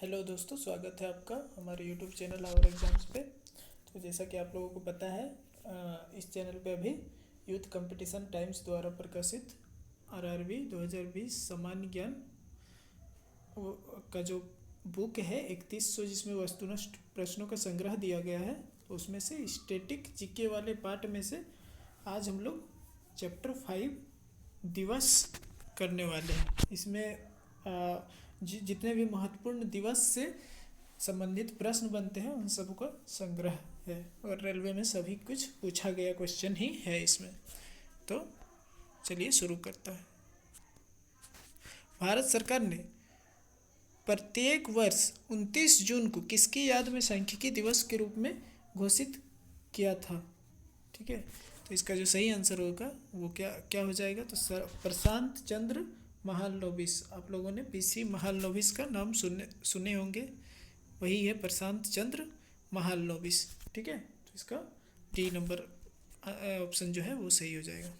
Hello दोस्तों, स्वागत है आपका हमारे यूट्यूब चैनल आवर एग्जाम्स पे। तो जैसा कि आप लोगों को पता है, इस चैनल पे अभी यूथ कंपटीशन टाइम्स द्वारा प्रकाशित आरआरबी 2020 सामान्य ज्ञान का जो बुक है 3100, जिसमें वस्तुनिष्ठ प्रश्नों का संग्रह दिया गया है, तो उसमें से स्टैटिक जीके वाले पार्ट में से आज हम लोग चैप्टर 5 दिवस करने वाले हैं। इसमें जितने भी महत्वपूर्ण दिवस से संबंधित प्रश्न बनते हैं उन सब का संग्रह है, और रेलवे में सभी कुछ पूछा गया क्वेश्चन ही है इसमें। तो चलिए शुरू करता है। भारत सरकार ने प्रत्येक वर्ष 29 जून को किसकी याद में सांख्यिकी दिवस के रूप में घोषित किया था? ठीक है, तो इसका जो सही आंसर होगा वो क्या क्या हो जाएगा? तो प्रशांत चंद्र महालनोबिस। आप लोगों ने पीसी महालनोबिस का नाम सुने होंगे, वही है प्रशांत चंद्र महालनोबिस। ठीक है, तो इसका डी नंबर ऑप्शन जो है वो सही हो जाएगा।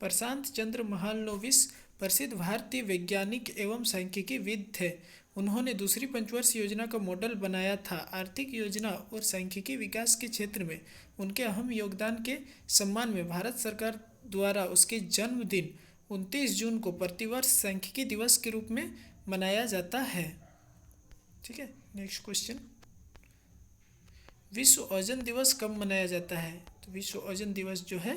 प्रशांत चंद्र महालनोबिस प्रसिद्ध भारतीय वैज्ञानिक एवं सांख्यिकीविद थे। उन्होंने दूसरी पंचवर्ष योजना का मॉडल बनाया था। आर्थिक योजना और सांख्यिकी विकास के क्षेत्र में उनके अहम योगदान के सम्मान में भारत सरकार द्वारा उसके जन्मदिन 29 जून को प्रतिवर्ष सांख्यिकी दिवस के रूप में मनाया जाता है। ठीक है, नेक्स्ट क्वेश्चन। विश्व ओजोन दिवस कब मनाया जाता है? तो विश्व ओजोन दिवस जो है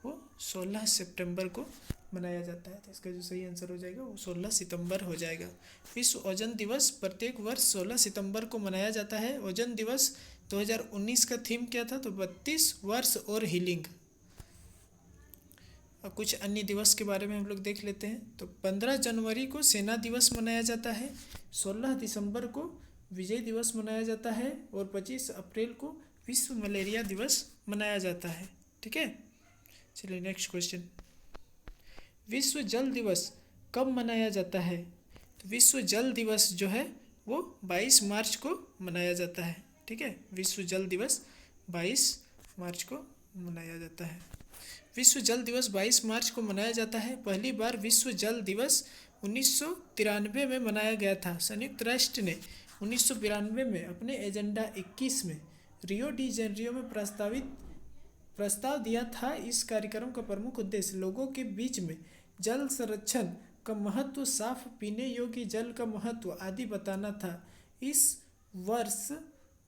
वो 16 सितंबर को मनाया जाता है। तो इसका जो सही आंसर हो जाएगा वो 16 सितंबर हो जाएगा। विश्व ओजोन दिवस प्रत्येक वर्ष 16 सितंबर को मनाया जाता है। ओजोन दिवस 2019 का थीम क्या था? तो 32 वर्ष और हीलिंग। अब कुछ अन्य दिवस के बारे में हम लोग देख लेते हैं। तो 15 जनवरी को सेना दिवस मनाया जाता है, 16 दिसंबर को विजय दिवस मनाया जाता है, और 25 अप्रैल को विश्व मलेरिया दिवस मनाया जाता है। ठीक है, चलिए नेक्स्ट क्वेश्चन। विश्व जल दिवस कब मनाया जाता है? तो विश्व जल दिवस जो है वो 22 मार्च को मनाया जाता है। ठीक है, विश्व जल दिवस 22 मार्च को मनाया जाता है। विश्व जल दिवस 22 मार्च को मनाया जाता है। पहली बार विश्व जल दिवस 1993 में मनाया गया था। संयुक्त राष्ट्र ने 1992 में अपने एजेंडा 21 में रियो डी जेनेरियो में प्रस्ताव दिया था। इस कार्यक्रम का प्रमुख उद्देश्य लोगों के बीच में जल संरक्षण का महत्व, साफ पीने योग्य जल का महत्व आदि बताना था। इस वर्ष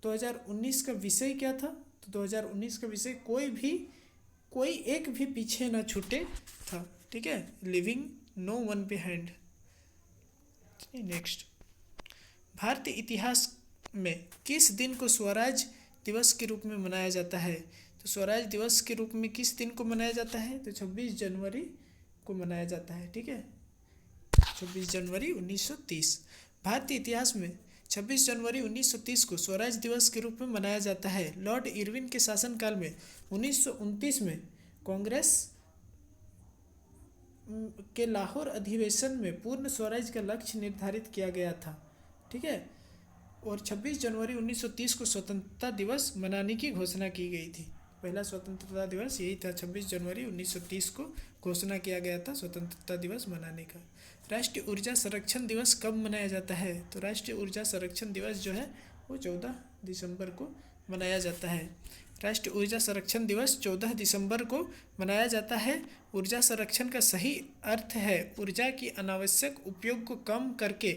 2019 का विषय क्या था? तो 2019 का विषय कोई एक भी पीछे ना छूटे था। ठीक है, leaving no one behind. Next, भारतीय इतिहास में किस दिन को स्वराज दिवस के रूप में मनाया जाता है? तो स्वराज दिवस के रूप में किस दिन को मनाया जाता है? तो 26 जनवरी को मनाया जाता है। ठीक है, 26 जनवरी 1930। भारतीय इतिहास में 26 जनवरी 1930 को स्वराज दिवस के रूप में मनाया जाता है। लॉर्ड इरविन के शासनकाल में 1929 में कांग्रेस के लाहौर अधिवेशन में पूर्ण स्वराज का लक्ष्य निर्धारित किया गया था। ठीक है, और 26 जनवरी 1930 को स्वतंत्रता दिवस मनाने की घोषणा की गई थी। पहला स्वतंत्रता दिवस यही था, 26 जनवरी 1930 को घोषणा किया गया था स्वतंत्रता दिवस मनाने का। राष्ट्रीय ऊर्जा संरक्षण दिवस कब मनाया जाता है? तो राष्ट्रीय ऊर्जा संरक्षण दिवस जो है वो 14 दिसंबर को मनाया जाता है। राष्ट्रीय ऊर्जा संरक्षण दिवस 14 दिसंबर को मनाया जाता है। ऊर्जा संरक्षण का सही अर्थ है ऊर्जा की अनावश्यक उपयोग को कम करके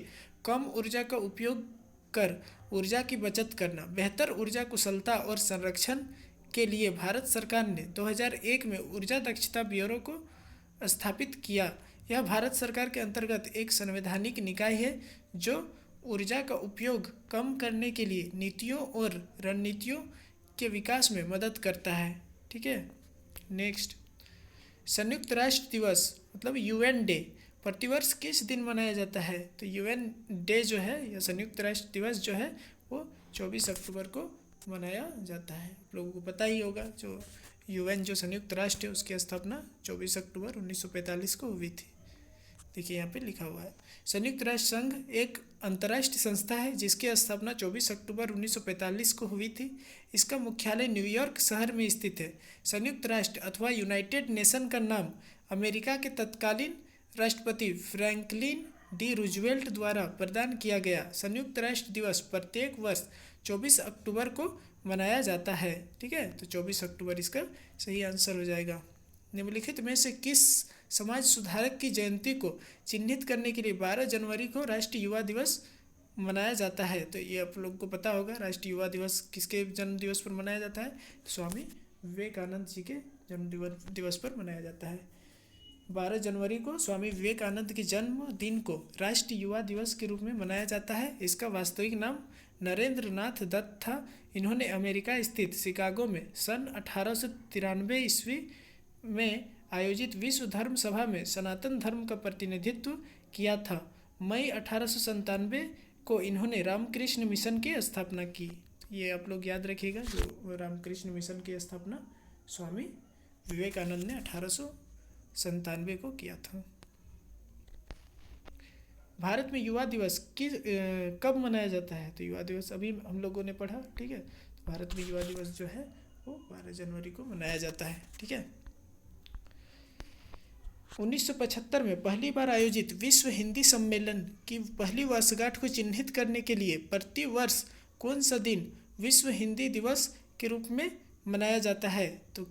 कम ऊर्जा का उपयोग कर ऊर्जा की बचत करना। बेहतर ऊर्जा कुशलता और संरक्षण के लिए भारत सरकार ने 2001 में ऊर्जा दक्षता ब्यूरो को स्थापित किया। यह भारत सरकार के अंतर्गत एक संवैधानिक निकाय है जो ऊर्जा का उपयोग कम करने के लिए नीतियों और रणनीतियों के विकास में मदद करता है। ठीक है, नेक्स्ट, संयुक्त राष्ट्र दिवस मतलब यूएन डे प्रतिवर्ष किस दिन मनाया जाता है? तो यूएन डे जो है या संयुक्त राष्ट्र दिवस जो है वो 24 अक्टूबर को मनाया जाता है। आप लोगों को पता ही होगा, जो यूएन जो संयुक्त राष्ट्र है उसकी स्थापना 24 अक्टूबर 1945 को हुई थी। देखिए यहाँ पे लिखा हुआ है। संयुक्त राष्ट्र संघ एक अंतर्राष्ट्रीय संस्था है जिसकी स्थापना 24 अक्टूबर 1945 को हुई थी। इसका मुख्यालय न्यूयॉर्क शहर में स्थित है। संयुक्त राष्ट्र अथवा यूनाइटेड नेशन का नाम अमेरिका के तत्कालीन राष्ट्रपति फ्रैंकलिन डी रूजवेल्ट द्वारा प्रदान किया गया संयुक्त राष्ट्र दिवस प्रत्येक वर्ष 24 अक्टूबर को मनाया जाता है। ठीक है, तो 24 अक्टूबर इसका सही आंसर हो जाएगा। निम्नलिखित में से किस समाज सुधारक की जयंती को चिन्हित करने के लिए 12 जनवरी को राष्ट्रीय युवा दिवस मनाया जाता है? तो ये आप लोग को पता होगा, राष्ट्रीय युवा दिवस किसके जन्म दिवस पर मनाया जाता है? स्वामी विवेकानंद जी के जन्म दिवस पर मनाया जाता है। 12 जनवरी को स्वामी विवेकानंद के जन्मदिन को राष्ट्रीय युवा दिवस के रूप में मनाया जाता है। इसका वास्तविक नाम नरेंद्र नाथ दत्त था। इन्होंने अमेरिका स्थित शिकागो में सन 1893 ईस्वी में आयोजित विश्व धर्म सभा में सनातन धर्म का प्रतिनिधित्व किया था। मई 1897 को इन्होंने रामकृष्ण मिशन की स्थापना की। ये आप लोग याद रखिएगा, जो रामकृष्ण मिशन की स्थापना स्वामी विवेकानंद ने 1897 को किया था। भारत में युवा दिवस कब मनाया जाता है? तो युवा दिवस अभी हम लोगों ने पढ़ा। ठीक है, तो भारत में युवा दिवस जो है वो 12 जनवरी को मनाया जाता है। ठीक है, 1975 में पहली बार आयोजित विश्व हिंदी सम्मेलन की पहली वर्षगांठ को चिन्हित करने के लिए प्रति वर्ष कौन सा दिन विश्व हिंदी दिवस के रूप में मनाया जाता है? तो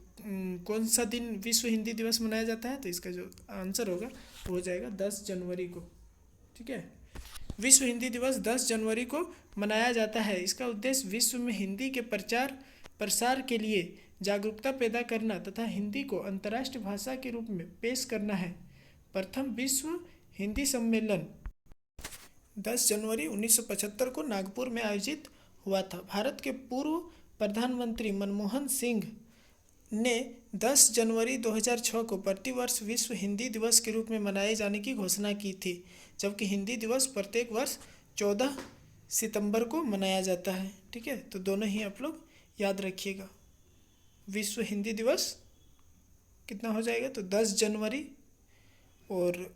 कौन सा दिन विश्व हिंदी दिवस मनाया जाता है? तो इसका जो आंसर होगा वो हो जाएगा 10 जनवरी को। ठीक है, विश्व हिंदी दिवस 10 जनवरी को मनाया जाता है। इसका उद्देश्य विश्व में हिंदी के प्रचार प्रसार के लिए जागरूकता पैदा करना तथा हिंदी को अंतर्राष्ट्रीय भाषा के रूप में पेश करना है। प्रथम विश्व हिंदी सम्मेलन 10 जनवरी 1975 को नागपुर में आयोजित हुआ था। भारत के पूर्व प्रधानमंत्री मनमोहन सिंह ने 10 जनवरी 2006 को प्रतिवर्ष विश्व हिंदी दिवस के रूप में मनाए जाने की घोषणा की थी, जबकि हिंदी दिवस प्रत्येक वर्ष 14 सितंबर को मनाया जाता है। ठीक है, तो दोनों ही आप लोग याद रखिएगा। विश्व हिंदी दिवस कितना हो जाएगा? तो 10 जनवरी और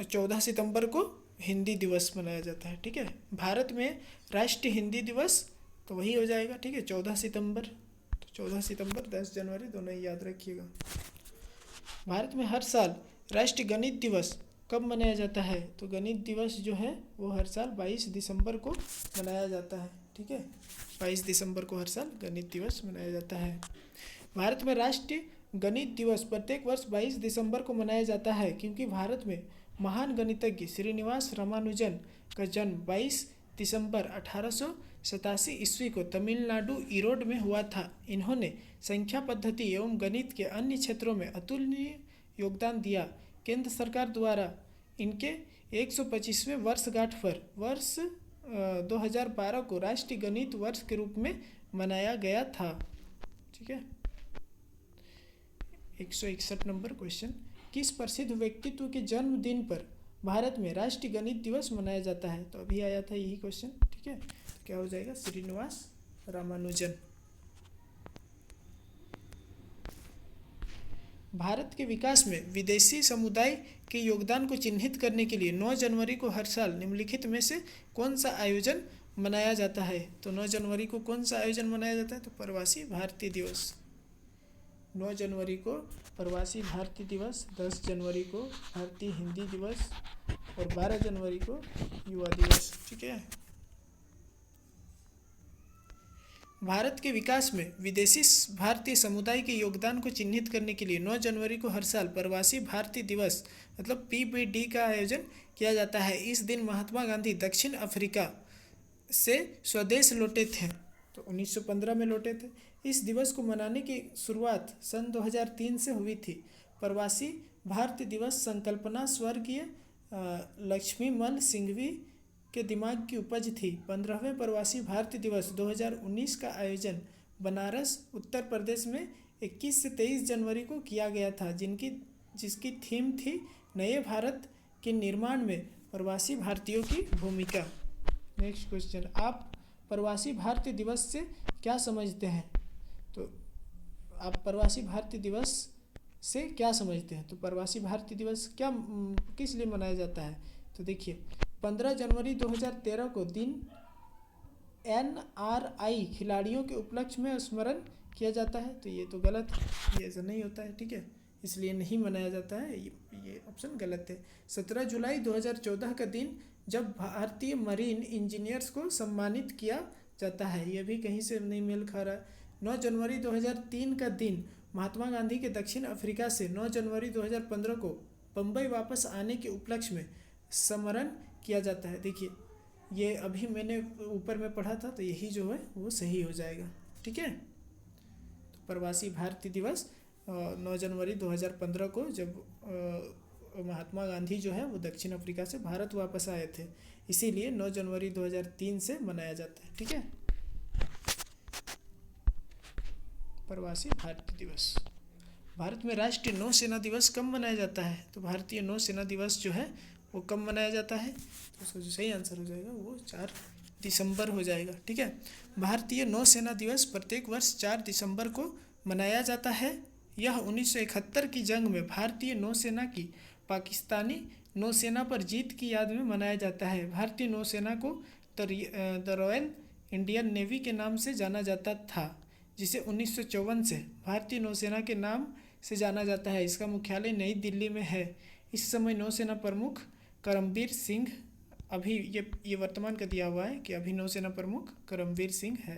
14 सितंबर को हिंदी दिवस मनाया जाता है। ठीक है, भारत में राष्ट्रीय हिंदी दिवस तो वही हो जाएगा। ठीक है, 14 सितंबर। तो 14 सितंबर 10 जनवरी दोनों ही याद रखिएगा। भारत में हर साल राष्ट्रीय गणित दिवस कब मनाया जाता है? तो गणित दिवस जो है वो हर साल 22 दिसंबर को मनाया जाता है। ठीक है, 22 दिसंबर को हर साल गणित दिवस मनाया जाता है। भारत में राष्ट्रीय गणित दिवस प्रत्येक वर्ष 22 दिसंबर को मनाया जाता है, क्योंकि भारत में महान गणितज्ञ श्रीनिवास रामानुजन का जन्म 22 दिसंबर 1887 ईस्वी को तमिलनाडु ईरोड में हुआ था। इन्होंने संख्या पद्धति एवं गणित के अन्य क्षेत्रों में अतुलनीय योगदान दिया। केंद्र सरकार द्वारा इनके 125वें वर्षगांठ पर वर्ष 2012 को राष्ट्रीय गणित वर्ष के रूप में मनाया गया था। ठीक है, 161 नंबर क्वेश्चन, किस प्रसिद्ध व्यक्तित्व के जन्मदिन पर भारत में राष्ट्रीय गणित दिवस मनाया जाता है? तो अभी आया था यही क्वेश्चन। ठीक है, तो क्या हो जाएगा? श्रीनिवास रामानुजन। भारत के विकास में विदेशी समुदाय के योगदान को चिन्हित करने के लिए 9 जनवरी को हर साल निम्नलिखित में से कौन सा आयोजन मनाया जाता है? तो 9 जनवरी को कौन सा आयोजन मनाया जाता है? तो प्रवासी भारतीय दिवस। 9 जनवरी को प्रवासी भारतीय दिवस, 10 जनवरी को भारतीय हिंदी दिवस और 12 जनवरी को युवा दिवस। ठीक है, भारत के विकास में विदेशी भारतीय समुदाय के योगदान को चिन्हित करने के लिए 9 जनवरी को हर साल प्रवासी भारतीय दिवस मतलब PBD का आयोजन किया जाता है। इस दिन महात्मा गांधी दक्षिण अफ्रीका से स्वदेश लौटे थे, तो 1915 में लौटे थे। इस दिवस को मनाने की शुरुआत सन 2003 से हुई थी। प्रवासी भारतीय दिवस संकल्पना स्वर्गीय लक्ष्मीमल सिंघवी के दिमाग की उपज थी। 15वें प्रवासी भारतीय दिवस 2019 का आयोजन बनारस उत्तर प्रदेश में 21 से 23 जनवरी को किया गया था, जिसकी थीम थी नए भारत के निर्माण में प्रवासी भारतीयों की भूमिका। नेक्स्ट क्वेश्चन, आप प्रवासी भारतीय दिवस से क्या समझते हैं? तो आप प्रवासी भारतीय दिवस से क्या समझते हैं? तो प्रवासी भारतीय दिवस किस लिए मनाया जाता है? तो देखिए, 15 जनवरी 2013 को दिन NRI खिलाड़ियों के उपलक्ष्य में स्मरण किया जाता है। तो ये तो गलत है, ये ऐसा नहीं होता है। ठीक है, इसलिए नहीं मनाया जाता है। ये ऑप्शन गलत है। 17 जुलाई 2014 का दिन जब भारतीय मरीन इंजीनियर्स को सम्मानित किया जाता है, ये भी कहीं से नहीं मेल खा रहा है। 9 जनवरी 2003 का दिन महात्मा गांधी के दक्षिण अफ्रीका से 9 जनवरी 2015 को बम्बई वापस आने के उपलक्ष्य में स्मरण किया जाता है। देखिए ये अभी मैंने ऊपर में पढ़ा था, तो यही जो है वो सही हो जाएगा। ठीक है, तो प्रवासी भारतीय दिवस 9 जनवरी 2015 को जब महात्मा गांधी जो है वो दक्षिण अफ्रीका से भारत वापस आए थे, इसीलिए 9 जनवरी 2003 से मनाया जाता है। ठीक है, प्रवासी भारतीय दिवस। भारत में राष्ट्रीय नौसेना दिवस कब मनाया जाता है? तो भारतीय नौसेना दिवस जो है वो कब मनाया जाता है? तो उसका जो सही आंसर हो जाएगा वो 4 दिसंबर हो जाएगा। ठीक है, भारतीय नौसेना दिवस प्रत्येक वर्ष 4 दिसंबर को मनाया जाता है। यह 1971 की जंग में भारतीय नौसेना की पाकिस्तानी नौसेना पर जीत की याद में मनाया जाता है। भारतीय नौसेना को द रॉयल इंडियन नेवी के नाम से जाना जाता था, जिसे 1954 से भारतीय नौसेना के नाम से जाना जाता है। इसका मुख्यालय नई दिल्ली में है। इस समय नौसेना प्रमुख करमबीर सिंह, अभी ये वर्तमान का दिया हुआ है कि अभी नौसेना प्रमुख करमबीर सिंह है।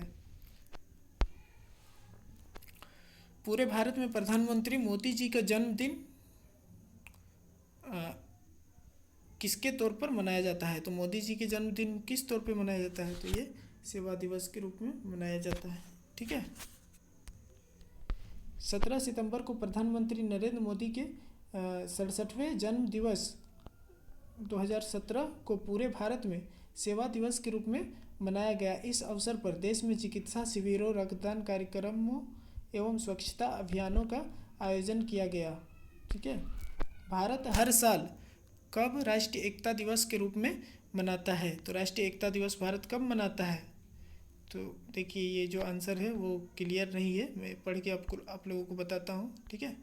पूरे भारत में प्रधानमंत्री मोदी जी का जन्मदिन किसके तौर पर मनाया जाता है? तो मोदी जी के जन्मदिन किस तौर पर मनाया जाता है? तो ये सेवा दिवस के रूप में मनाया जाता है। ठीक है, 17 सितंबर को प्रधानमंत्री नरेंद्र मोदी के 67वें जन्म दिवस 2017 को पूरे भारत में सेवा दिवस के रूप में मनाया गया। इस अवसर पर देश में चिकित्सा शिविरों, रक्तदान कार्यक्रमों एवं स्वच्छता अभियानों का आयोजन किया गया। ठीक है, भारत हर साल कब राष्ट्रीय एकता दिवस के रूप में मनाता है? तो राष्ट्रीय एकता दिवस भारत कब मनाता है? तो देखिए ये जो आंसर है वो क्लियर नहीं है, मैं पढ़ के आप लोगों को बताता हूँ। ठीक है,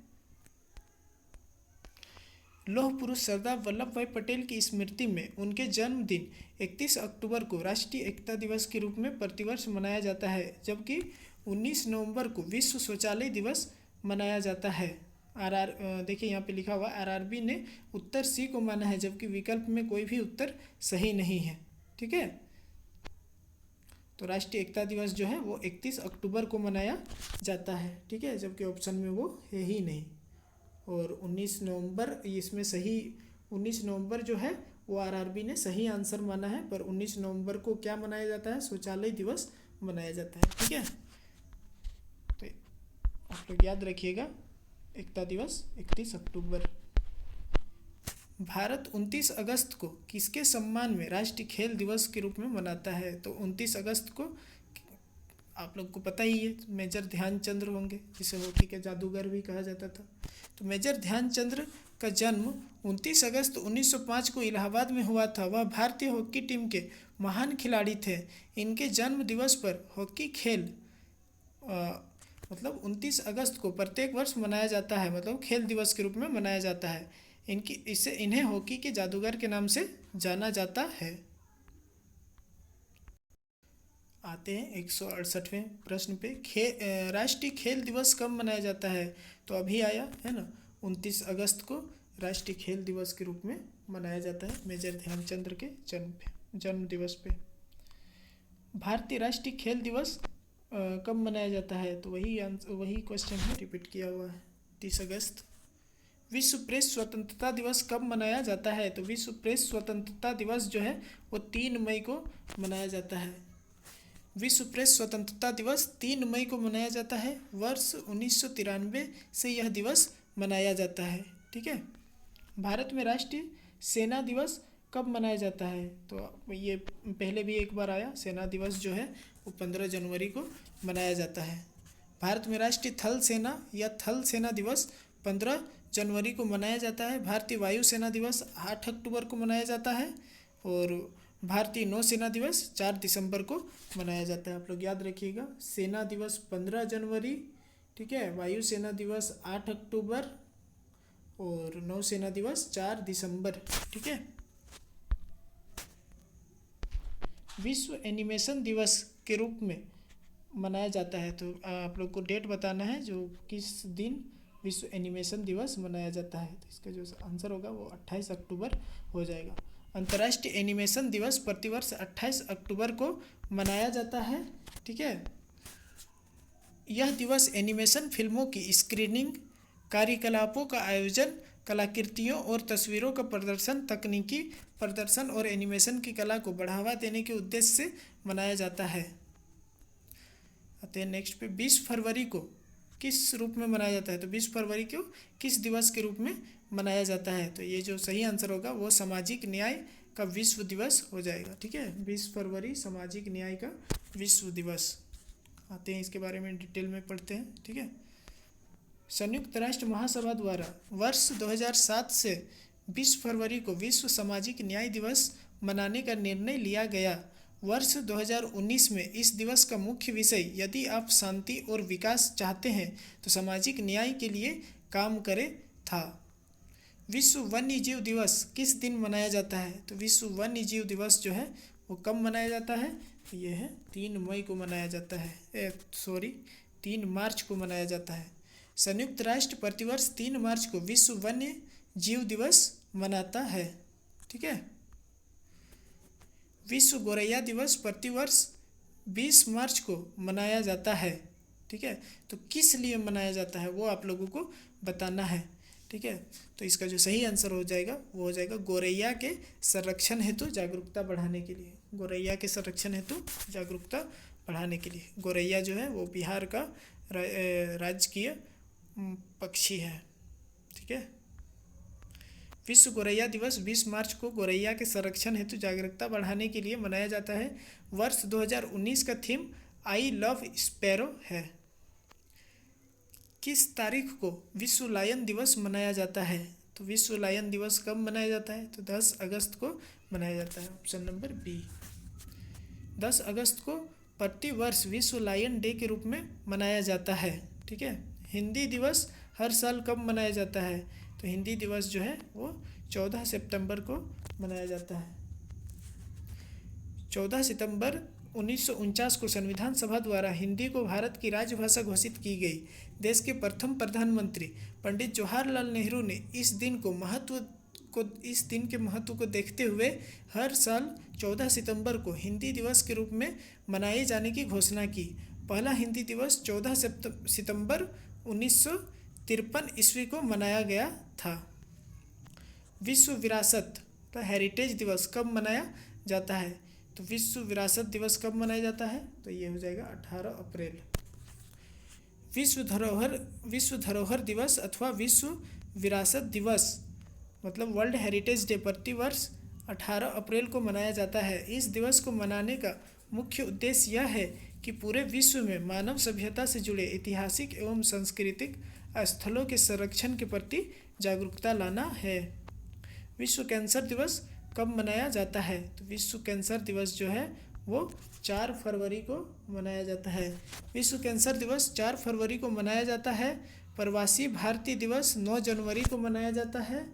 लौह पुरुष सरदार वल्लभ भाई पटेल की स्मृति में उनके जन्मदिन 31 अक्टूबर को राष्ट्रीय एकता दिवस के रूप में प्रतिवर्ष मनाया जाता है, जबकि 19 नवंबर को विश्व शौचालय दिवस मनाया जाता है। देखिए यहाँ पे लिखा हुआ आरआरबी ने उत्तर सी को माना है, जबकि विकल्प में कोई भी उत्तर सही नहीं है। ठीक है, तो राष्ट्रीय एकता दिवस जो है वो 31 अक्टूबर को मनाया जाता है। ठीक है, जबकि ऑप्शन में वो है ही नहीं। और 19 नवंबर इसमें सही, 19 नवंबर जो है वो आरआरबी ने सही आंसर माना है, पर 19 नवंबर को क्या मनाया जाता है? शौचालय दिवस मनाया जाता है। ठीक है, तो आप लोग याद रखिएगा एकता दिवस 31 अक्टूबर। भारत 29 अगस्त को किसके सम्मान में राष्ट्रीय खेल दिवस के रूप में मनाता है? तो 29 अगस्त को आप लोग को पता ही है मेजर ध्यानचंद्र होंगे, जिसे हॉकी के जादूगर भी कहा जाता था। तो मेजर ध्यानचंद्र का जन्म 29 अगस्त 1905 को इलाहाबाद में हुआ था। वह भारतीय हॉकी टीम के महान खिलाड़ी थे। इनके जन्म दिवस पर हॉकी खेल मतलब 29 अगस्त को प्रत्येक वर्ष मनाया जाता है, मतलब खेल दिवस के रूप में मनाया जाता है। इन्हें हॉकी के जादूगर के नाम से जाना जाता है। आते हैं 168वें प्रश्न पे। राष्ट्रीय खेल दिवस कब मनाया जाता है? तो अभी आया है ना, 29 अगस्त को राष्ट्रीय खेल दिवस के रूप में मनाया जाता है, मेजर ध्यानचंद्र के जन्म दिवस पे। भारतीय राष्ट्रीय खेल दिवस कब मनाया जाता है? तो वही क्वेश्चन है, रिपीट किया हुआ है, 30 अगस्त। विश्व प्रेस स्वतंत्रता दिवस कब मनाया जाता है? तो विश्व प्रेस स्वतंत्रता दिवस जो है वो 3 मई को मनाया जाता है। विश्व प्रेस स्वतंत्रता दिवस 3 मई को मनाया जाता है। वर्ष 1993 से यह दिवस मनाया जाता है। ठीक है, भारत में राष्ट्रीय सेना दिवस कब मनाया जाता है? तो ये पहले भी एक बार आया, सेना दिवस जो है वो 15 जनवरी को मनाया जाता है। भारत में राष्ट्रीय थल सेना या थल सेना दिवस 15 जनवरी को मनाया जाता है। भारतीय वायुसेना दिवस 8 अक्टूबर को मनाया जाता है। और भारतीय नौसेना दिवस 4 दिसंबर को मनाया जाता है। आप लोग याद रखिएगा, सेना दिवस 15 जनवरी, ठीक है, वायुसेना दिवस 8 अक्टूबर और नौसेना दिवस 4 दिसंबर। ठीक है, विश्व एनिमेशन दिवस के रूप में मनाया जाता है। तो आप लोग को डेट बताना है जो किस दिन विश्व एनिमेशन दिवस मनाया जाता है। तो इसका जो आंसर होगा वो 28 अक्टूबर हो जाएगा। अंतर्राष्ट्रीय एनिमेशन दिवस प्रतिवर्ष 28 अक्टूबर को मनाया जाता है। ठीक है, यह दिवस एनिमेशन फिल्मों की स्क्रीनिंग, कार्यकलापों का आयोजन, कलाकृतियों और तस्वीरों का प्रदर्शन, तकनीकी प्रदर्शन और एनिमेशन की कला को बढ़ावा देने के उद्देश्य से मनाया जाता है। आते हैं नेक्स्ट पे, 20 फरवरी को किस रूप में मनाया जाता है? तो 20 फरवरी को किस दिवस के रूप में मनाया जाता है? तो ये जो सही आंसर होगा वो सामाजिक न्याय का विश्व दिवस हो जाएगा। ठीक है, 20 फरवरी सामाजिक न्याय का विश्व दिवस। आते हैं इसके बारे में डिटेल में पढ़ते हैं। ठीक है, संयुक्त राष्ट्र महासभा द्वारा वर्ष 2007 से 20 फरवरी को विश्व सामाजिक न्याय दिवस मनाने का निर्णय लिया गया। वर्ष 2019 में इस दिवस का मुख्य विषय यदि आप शांति और विकास चाहते हैं तो सामाजिक न्याय के लिए काम करें था। विश्व वन्य जीव दिवस किस दिन मनाया जाता है? तो विश्व वन्य जीव दिवस जो है वो कब मनाया जाता है? तो ये है 3 मई को मनाया जाता है। 3 मार्च को मनाया जाता है। संयुक्त राष्ट्र प्रतिवर्ष 3 मार्च को विश्व वन्य जीव दिवस मनाता है। ठीक है, विश्व गोरैया दिवस प्रतिवर्ष 20 मार्च को मनाया जाता है। ठीक है, तो किस लिए मनाया जाता है वो आप लोगों को बताना है। ठीक है, तो इसका जो सही आंसर हो जाएगा वो हो जाएगा गोरैया के संरक्षण हेतु जागरूकता बढ़ाने के लिए। गोरैया के संरक्षण हेतु जागरूकता बढ़ाने के लिए। गोरैया जो है वो बिहार का राजकीय पक्षी है। ठीक है, विश्व गोरैया दिवस 20 मार्च को गोरैया के संरक्षण हेतु जागरूकता बढ़ाने के लिए मनाया जाता है। वर्ष 2019 का थीम आई लव स्पैरो है। किस तारीख को विश्व लायन दिवस मनाया जाता है? तो विश्व लायन दिवस कब मनाया जाता है? तो 10 अगस्त को मनाया जाता है। Option number B. 10 अगस्त को प्रतिवर्ष विश्व लायन डे के रूप में मनाया जाता है। ठीक है, हिंदी दिवस हर साल कब मनाया जाता है? तो हिंदी दिवस जो है वो 14 सितंबर को मनाया जाता है। 14 सितंबर 1949 को संविधान सभा द्वारा हिंदी को भारत की राजभाषा घोषित की गई। देश के प्रथम प्रधानमंत्री पंडित जवाहरलाल नेहरू ने इस दिन के महत्व को देखते हुए हर साल 14 सितंबर को हिंदी दिवस के रूप में मनाए जाने की घोषणा की। पहला हिंदी दिवस 14 सितंबर 1953 ईस्वी को मनाया गया था। विश्व विरासत हेरिटेज दिवस कब मनाया जाता है? तो विश्व विरासत दिवस कब मनाया जाता है? तो ये हो जाएगा 18 अप्रैल। विश्व धरोहर दिवस अथवा विश्व विरासत दिवस मतलब वर्ल्ड हेरिटेज डे प्रतिवर्ष 18 अप्रैल को मनाया जाता है। इस दिवस को मनाने का मुख्य उद्देश्य यह है कि पूरे विश्व में मानव सभ्यता से जुड़े ऐतिहासिक एवं सांस्कृतिक स्थलों के संरक्षण के प्रति जागरूकता लाना है। विश्व कैंसर दिवस कब मनाया जाता है? तो विश्व कैंसर दिवस जो है वो 4 फरवरी को मनाया जाता है। विश्व कैंसर दिवस 4 फरवरी को मनाया जाता है। प्रवासी भारतीय दिवस 9 जनवरी को मनाया जाता है।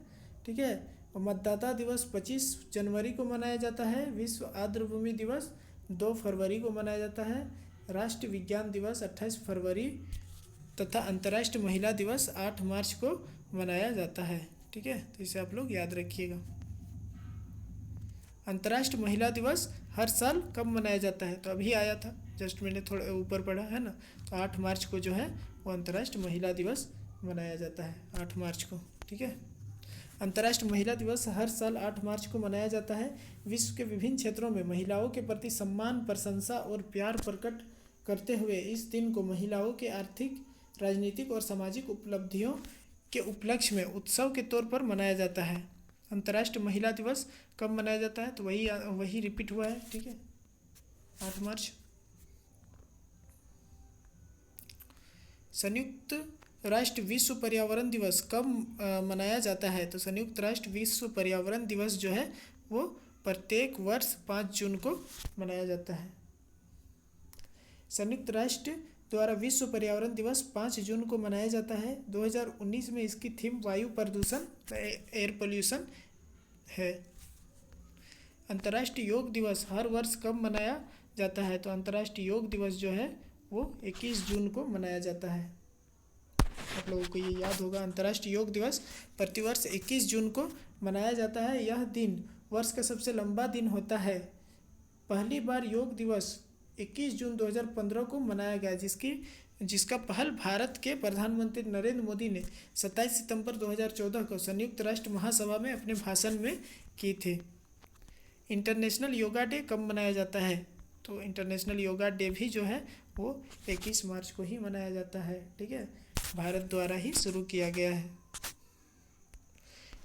ठीक है, और मतदाता दिवस 25 जनवरी को मनाया जाता है। विश्व आर्द्रभूमि दिवस 2 फरवरी को मनाया जाता है। राष्ट्रीय विज्ञान दिवस 28 फरवरी तथा अंतर्राष्ट्रीय महिला दिवस 8 मार्च को मनाया जाता है। ठीक है, तो इसे आप लोग याद रखिएगा। अंतर्राष्ट्रीय महिला दिवस हर साल कब मनाया जाता है? तो अभी आया था, जस्ट मैंने थोड़ा ऊपर पढ़ा है ना। तो 8 मार्च को जो है वो अंतर्राष्ट्रीय महिला दिवस मनाया जाता है, 8 मार्च को। ठीक है, अंतर्राष्ट्रीय महिला दिवस हर साल 8 मार्च को मनाया जाता है। विश्व के विभिन्न क्षेत्रों में महिलाओं के प्रति सम्मान, प्रशंसा और प्यार प्रकट करते हुए इस दिन को महिलाओं के आर्थिक, राजनीतिक और सामाजिक उपलब्धियों के उपलक्ष्य में उत्सव के तौर पर मनाया जाता है। अंतर्राष्ट्रीय महिला दिवस कब मनाया जाता है? तो वही रिपीट हुआ है। ठीक है, 8 मार्च। संयुक्त राष्ट्र विश्व पर्यावरण दिवस कब मनाया जाता है? तो संयुक्त राष्ट्र विश्व पर्यावरण दिवस जो है वो प्रत्येक वर्ष 5 जून को मनाया जाता है। संयुक्त राष्ट्र द्वारा विश्व पर्यावरण दिवस 5 जून को मनाया जाता है। 2019 में इसकी थीम वायु प्रदूषण, एयर पोल्यूशन है। अंतर्राष्ट्रीय योग दिवस हर वर्ष कब मनाया जाता है? तो अंतर्राष्ट्रीय योग दिवस जो है वो 21 जून को मनाया जाता है। आप लोगों को ये याद होगा। अंतर्राष्ट्रीय योग दिवस प्रतिवर्ष 21 जून को मनाया जाता है। यह दिन वर्ष का सबसे लंबा दिन होता है। पहली बार योग दिवस 21 जून 2015 को मनाया गया, जिसका पहल भारत के प्रधानमंत्री नरेंद्र मोदी ने 27 सितंबर 2014 को संयुक्त राष्ट्र महासभा में अपने भाषण में की थी। इंटरनेशनल योगा डे कब मनाया जाता है? तो इंटरनेशनल योगा डे भी जो है वो 21 मार्च को ही मनाया जाता है। ठीक है, भारत द्वारा ही शुरू किया गया है।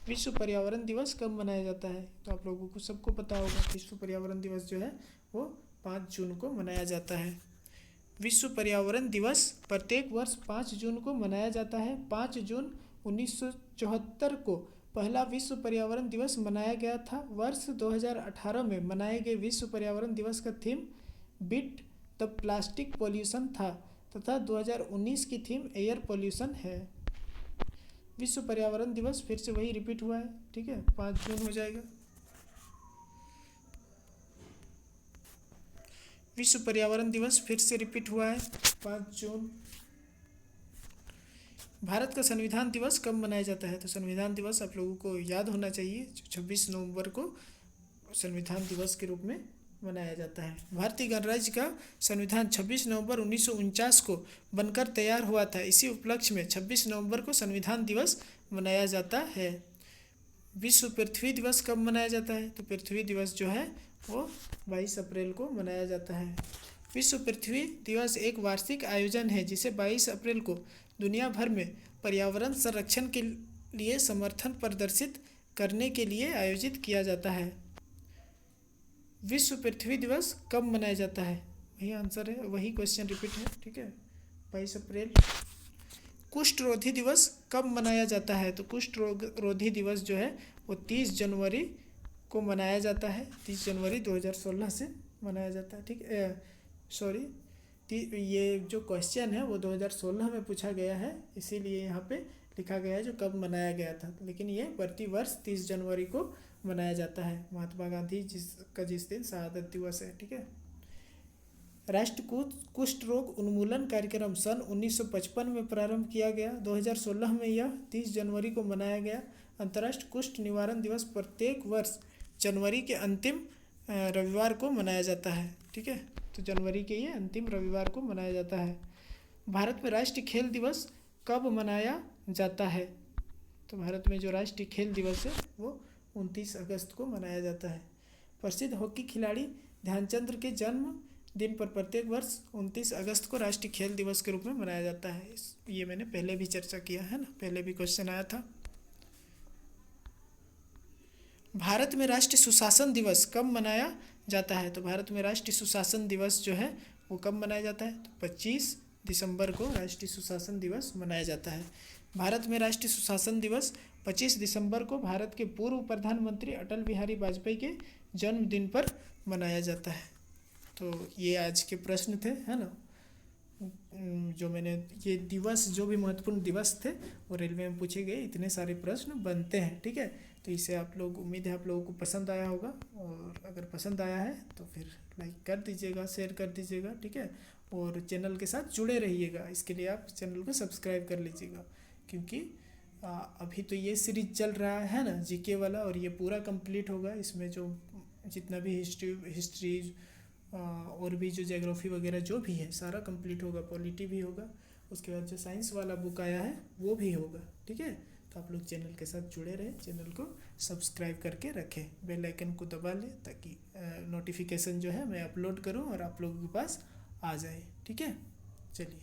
विश्व पर्यावरण दिवस कब मनाया जाता है? तो आप लोगों को सबको पता होगा, विश्व पर्यावरण दिवस जो है वो 5 जून को मनाया जाता है। विश्व पर्यावरण दिवस प्रत्येक वर्ष 5 जून को मनाया जाता है। 5 जून 1974 को पहला विश्व पर्यावरण दिवस मनाया गया था। वर्ष 2018 में मनाए गए विश्व पर्यावरण दिवस का theme beat the plastic pollution था तथा 2019 की थीम एयर पॉल्यूशन है। विश्व पर्यावरण दिवस फिर से वही रिपीट हुआ है। ठीक है, 5 जून हो जाएगा। विश्व पर्यावरण दिवस फिर से रिपीट हुआ है 5 जून। भारत का संविधान दिवस कब मनाया जाता है? तो संविधान दिवस आप लोगों को याद होना चाहिए, 26 नवंबर को संविधान दिवस के रूप में मनाया जाता है। भारतीय गणराज्य का संविधान 26 नवंबर 1949 को बनकर तैयार हुआ था। इसी उपलक्ष्य में 26 नवंबर को संविधान दिवस मनाया जाता है। विश्व पृथ्वी दिवस कब मनाया जाता है? तो पृथ्वी दिवस जो है वो 22 अप्रैल को मनाया जाता है। विश्व पृथ्वी दिवस एक वार्षिक आयोजन है जिसे 22 अप्रैल को दुनिया भर में पर्यावरण संरक्षण के लिए समर्थन प्रदर्शित करने के लिए आयोजित किया जाता है। विश्व पृथ्वी दिवस कब मनाया जाता है? वही आंसर है, वही क्वेश्चन रिपीट है। ठीक है, 22 अप्रैल। कुष्ठ रोधी दिवस कब मनाया जाता है? तो कुष्ठ रोधी दिवस जो है वो 30 जनवरी को मनाया जाता है। 30 जनवरी 2016 से मनाया जाता है। ठीक है, सॉरी, ये जो क्वेश्चन है वो 2016 में पूछा गया है, इसीलिए यहाँ पे लिखा गया है जो कब मनाया गया था, लेकिन ये प्रतिवर्ष 30 जनवरी को मनाया जाता है। महात्मा गांधी जिस दिन शहादत दिवस है। ठीक है, राष्ट्रीय कुष्ठ रोग उन्मूलन कार्यक्रम सन 1955 में प्रारंभ किया गया। 2016 में यह 30 जनवरी को मनाया गया। अंतर्राष्ट्रीय कुष्ठ निवारण दिवस प्रत्येक वर्ष जनवरी के अंतिम रविवार को मनाया जाता है। ठीक है, तो जनवरी के ये अंतिम रविवार को मनाया जाता है। भारत में राष्ट्रीय खेल दिवस कब मनाया जाता है? तो भारत में जो राष्ट्रीय खेल दिवस है वो 29 अगस्त को मनाया जाता है। प्रसिद्ध हॉकी खिलाड़ी ध्यानचंद के जन्म दिन पर प्रत्येक वर्ष 29 अगस्त को राष्ट्रीय खेल दिवस के रूप में मनाया जाता है। ये मैंने पहले भी चर्चा किया है ना, पहले भी क्वेश्चन आया था। भारत में राष्ट्रीय सुशासन दिवस कब मनाया जाता है? तो भारत में राष्ट्रीय सुशासन दिवस जो है वो कब मनाया जाता है? तो 25 दिसंबर को राष्ट्रीय सुशासन दिवस मनाया जाता है। भारत में राष्ट्रीय सुशासन दिवस 25 दिसंबर को भारत के पूर्व प्रधानमंत्री अटल बिहारी वाजपेयी के जन्मदिन पर मनाया जाता है। तो ये आज के प्रश्न थे, है ना, जो मैंने ये दिवस जो भी महत्वपूर्ण दिवस थे वो रेलवे में पूछे गए, इतने सारे प्रश्न बनते हैं। ठीक है, तो इसे आप लोग, उम्मीद है आप लोगों को पसंद आया होगा, और अगर पसंद आया है तो फिर लाइक कर दीजिएगा, शेयर कर दीजिएगा। ठीक है, और चैनल के साथ जुड़े रहिएगा। इसके लिए आप चैनल को सब्सक्राइब कर लीजिएगा, क्योंकि अभी तो ये सीरीज चल रहा है ना जीके वाला, और ये पूरा कंप्लीट होगा। इसमें जो जितना भी हिस्ट्री और भी जो ज्योग्राफी वगैरह जो भी है सारा कंप्लीट होगा। पॉलिटी भी होगा, उसके बाद जो साइंस वाला बुक आया है वो भी होगा। ठीक है, तो आप लोग चैनल के साथ जुड़े रहें, चैनल को सब्सक्राइब करके रखें, बेल आइकन को दबा लें ताकि नोटिफिकेशन जो है मैं अपलोड करूं और आप लोगों के पास आ जाए। ठीक है, चलिए।